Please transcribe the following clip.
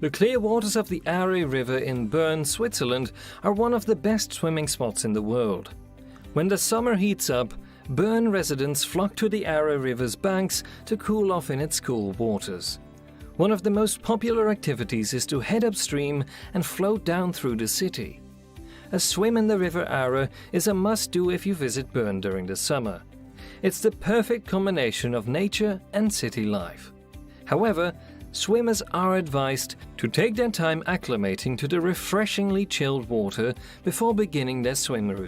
The clear waters of the Aare River in Bern, Switzerland are one of the best swimming spots in the world. When the summer heats up, Bern residents flock to the Aare River's banks to cool off in its cool waters. One of the most popular activities is to head upstream and float down through the city. A swim in the River Aare is a must-do if you visit Bern during the summer. It's the perfect combination of nature and city life. However, swimmers are advised to take their time acclimating to the refreshingly chilled water before beginning their swim routine.